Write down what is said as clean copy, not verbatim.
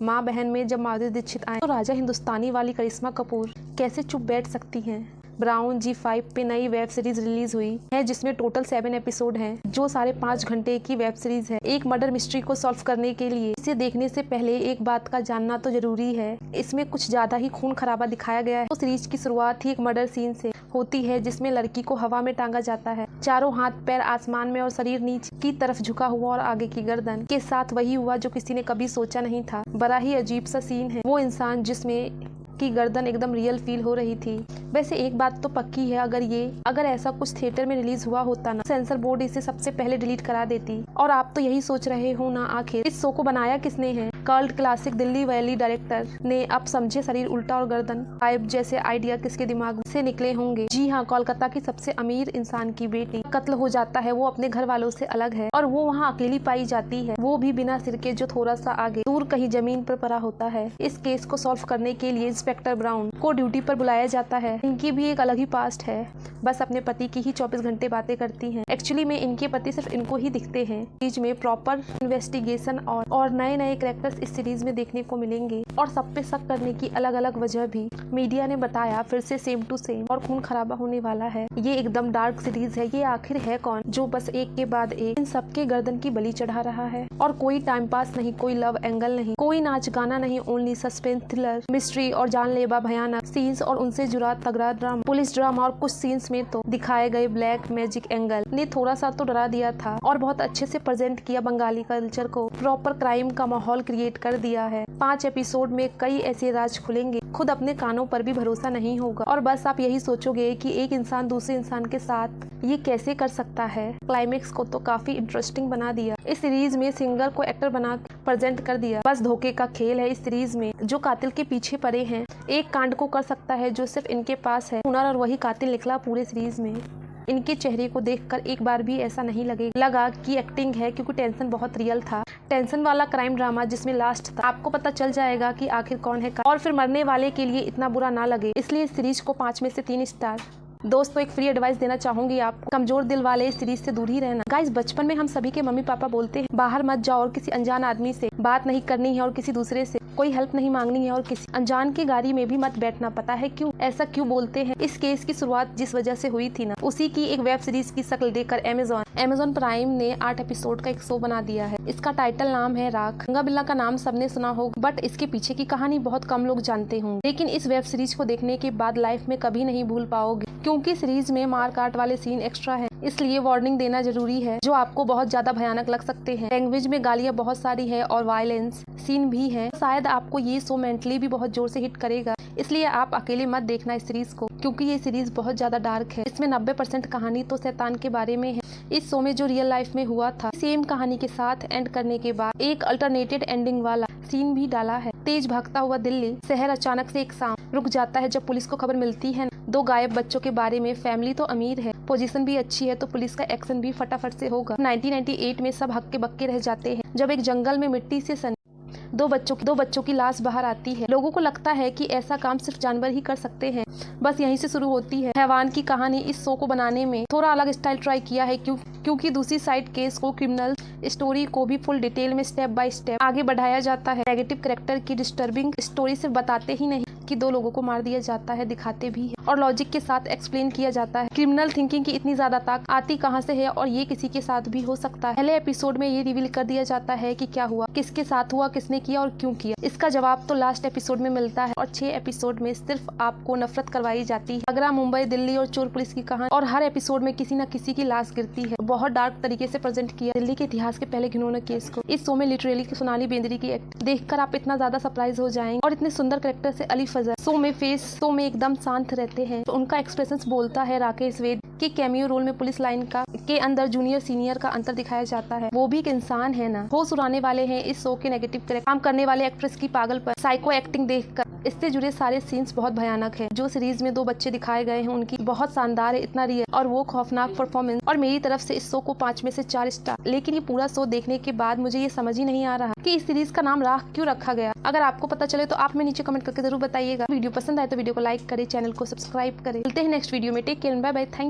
माँ बहन में जब माधुरी दीक्षित आए तो राजा हिंदुस्तानी वाली करिश्मा कपूर कैसे चुप बैठ सकती हैं। ब्राउन G5 पे नई वेब सीरीज रिलीज हुई है जिसमें टोटल 7 एपिसोड हैं जो 5.5 घंटे की वेब सीरीज है। एक मर्डर मिस्ट्री को सॉल्व करने के लिए इसे देखने से पहले एक बात का जानना तो जरूरी है, इसमें कुछ ज्यादा ही खून खराबा दिखाया गया है। तो सीरीज की शुरुआत ही एक मर्डर सीन से होती है जिसमें लड़की को हवा में टांगा जाता है, चारों हाथ पैर आसमान में और शरीर नीचे की तरफ झुका हुआ और आगे की गर्दन के साथ वही हुआ जो किसी ने कभी सोचा नहीं था। बड़ा ही अजीब सा सीन है। वो इंसान जिसमें की गर्दन एकदम रियल फील हो रही थी। वैसे एक बात तो पक्की है, अगर ऐसा कुछ थिएटर में रिलीज हुआ होता ना, सेंसर बोर्ड इसे सबसे पहले डिलीट करा देती। और आप तो यही सोच रहे हो ना, आखिर इस शो को बनाया किसने है। Cult classic Delhi valley director ने अब समझे शरीर उल्टा और गर्दन गायब जैसे आइडिया किसके दिमाग से निकले होंगे। जी हाँ, कोलकाता की सबसे अमीर इंसान की बेटी कत्ल हो जाता है। वो अपने घर वालों से अलग है और वो वहाँ अकेली पाई जाती है, वो भी बिना सिर के, जो थोड़ा सा आगे दूर कहीं जमीन पर पड़ा होता है। इस केस को सॉल्व करने के लिए इंस्पेक्टर ब्राउन को ड्यूटी पर बुलाया जाता है। इनकी भी एक अलग ही पास्ट है, बस अपने पति की ही 24 घंटे बातें करती हैं। एक्चुअली में इनके पति सिर्फ इनको ही दिखते हैं। सीरीज में प्रॉपर इन्वेस्टिगेशन और नए नए कैरेक्टर्स इस सीरीज में देखने को मिलेंगे और सब पे शक करने की अलग अलग वजह भी मीडिया ने बताया। फिर से सेम टू सेम और खून खराबा होने वाला है। ये एकदम डार्क सीरीज है। ये आखिर है कौन जो बस एक के बाद एक इन सबके गर्दन की बलि चढ़ा रहा है। और कोई टाइम पास नहीं, कोई लव एंगल नहीं, कोई नाच गाना नहीं, ओनली सस्पेंस, थ्रिलर, मिस्ट्री और जानलेवा भयानक सीन्स और उनसे जुड़ा तगड़ा ड्रामा, पुलिस ड्रामा और कुछ सीन्स में तो दिखाए गए ब्लैक मैजिक एंगल ने थोड़ा सा तो डरा दिया था और बहुत अच्छे से प्रेजेंट किया। बंगाली कल्चर को प्रॉपर क्राइम का माहौल क्रिएट कर दिया है। 5 एपिसोड में कई ऐसे राज खुलेंगे, खुद अपने कानों पर भी भरोसा नहीं होगा और बस आप यही सोचोगे कि एक इंसान दूसरे इंसान के साथ ये कैसे कर सकता है। क्लाइमेक्स को तो काफी इंटरेस्टिंग बना दिया। इस सीरीज में सिंगर को एक्टर बना प्रेजेंट कर दिया। बस धोखे का खेल है इस सीरीज में। जो कातिल के पीछे पड़े हैं, एक कांड को कर सकता है जो सिर्फ इनके पास है हुनर और वही कातिल निकला पूरे सीरीज में। इनके चेहरे को देखकर एक बार भी ऐसा नहीं लगा कि एक्टिंग है, क्योंकि टेंशन बहुत रियल था। टेंशन वाला क्राइम ड्रामा जिसमें लास्ट तक आपको पता चल जाएगा कि आखिर कौन है और फिर मरने वाले के लिए इतना बुरा ना लगे। इसलिए इस सीरीज को 5 में से 3 स्टार। दोस्तों, एक फ्री एडवाइस देना चाहूंगी आपको, कमजोर दिल वाले इस सीरीज से दूर ही रहना। गाइस, बचपन में हम सभी के मम्मी पापा बोलते हैं बाहर मत जाओ और किसी अनजान आदमी से बात नहीं करनी है और किसी दूसरे से कोई हेल्प नहीं मांगनी है और किसी अनजान की गाड़ी में भी मत बैठना। पता है क्यों ऐसा क्यों बोलते हैं? इस केस की शुरुआत जिस वजह से हुई थी ना, उसी की एक वेब सीरीज की शक्ल देकर अमेजॉन प्राइम ने 8 एपिसोड का एक शो बना दिया है। इसका टाइटल नाम है राख। गंगा बिल्ला का नाम सबने सुना होगा, बट इसके पीछे की कहानी बहुत कम लोग जानते होंगे। लेकिन इस वेब सीरीज को देखने के बाद लाइफ में कभी नहीं भूल पाओगे, क्योंकि सीरीज में मार काट वाले सीन एक्स्ट्रा है, इसलिए वार्निंग देना जरूरी है, जो आपको बहुत ज्यादा भयानक लग सकते हैं। लैंग्वेज में गालियां बहुत सारी है और वायलेंस सीन भी है। शायद आपको ये शो मेंटली भी बहुत जोर से हिट करेगा, इसलिए आप अकेले मत देखना इस सीरीज को, क्योंकि ये सीरीज बहुत ज्यादा डार्क है। इसमें 90% कहानी तो शैतान के बारे में है। इस शो में जो रियल लाइफ में हुआ था, सेम कहानी के साथ एंड करने के बाद एक अल्टरनेटेड एंडिंग वाला सीन भी डाला है। तेज भागता हुआ दिल्ली शहर अचानक से एक शाम रुक जाता है जब पुलिस को खबर मिलती है 2 गायब बच्चों के बारे में। फैमिली तो अमीर है, पोजीशन भी अच्छी है, तो पुलिस का एक्शन भी फटाफट से होगा। 1998 में सब हक्के बक्के रह जाते हैं जब एक जंगल में मिट्टी से सनी 2 बच्चों की लाश बाहर आती है। लोगों को लगता है कि ऐसा काम सिर्फ जानवर ही कर सकते हैं। बस यहीं से शुरू होती है हैवान की कहानी। इस शो को बनाने में थोड़ा अलग स्टाइल ट्राई किया है, क्योंकि दूसरी साइड केस को, क्रिमिनल स्टोरी को भी फुल डिटेल में स्टेप बाय स्टेप आगे बढ़ाया जाता है। नेगेटिव कैरेक्टर की डिस्टर्बिंग स्टोरी सिर्फ बताते ही नहीं कि 2 लोगों को मार दिया जाता है, दिखाते भी है और लॉजिक के साथ एक्सप्लेन किया जाता है। क्रिमिनल थिंकिंग की इतनी ज्यादा ताकत आती कहां से है और ये किसी के साथ भी हो सकता है। पहले एपिसोड में ये रिवील कर दिया जाता है कि क्या हुआ, किसके साथ हुआ, किसने किया और क्यों किया। इसका जवाब तो लास्ट एपिसोड में मिलता है और 6 एपिसोड में सिर्फ आपको नफरत करवाई जाती है। आगरा, मुंबई, दिल्ली और चोर पुलिस की कहानी और हर एपिसोड में किसी न किसी की लाश गिरती है। बहुत डार्क तरीके से प्रेजेंट किया दिल्ली के इतिहास के पहले घिनौने केस को। इस शो में लिटरली सोनाली बेंद्रे की एक्ट देखकर आप इतना ज्यादा सरप्राइज हो जाएंगे। और इतने सुंदर कैरेक्टर से अली फजल शो में एकदम शांत रहते हैं, तो उनका एक्सप्रेशंस बोलता है। राकेश वेद के कैमियो रोल में पुलिस लाइन के अंदर जूनियर सीनियर का अंतर दिखाया जाता है। वो भी एक इंसान है ना। होश उड़ाने वाले हैं इस शो के नेगेटिव काम करने वाले एक्ट्रेस की पागलपन, साइको एक्टिंग देखकर इससे जुड़े सारे सीन्स बहुत भयानक है। जो सीरीज में 2 बच्चे दिखाए गए हैं उनकी बहुत शानदार है, इतना रियल और वो खौफनाक परफॉर्मेंस। और मेरी तरफ से इस शो को 5 में से 4 स्टार। लेकिन ये पूरा शो देखने के बाद मुझे ये समझ ही नहीं आ रहा कि इस सीरीज का नाम राख क्यों रखा गया। अगर आपको पता चले तो आप में नीचे कमेंट करके जरूर बताइएगा। वीडियो पसंद आए तो वीडियो को लाइक करें, चैनल को सब्सक्राइब करें। मिलते हैं नेक्स्ट वीडियो में। Take care, bye bye, thank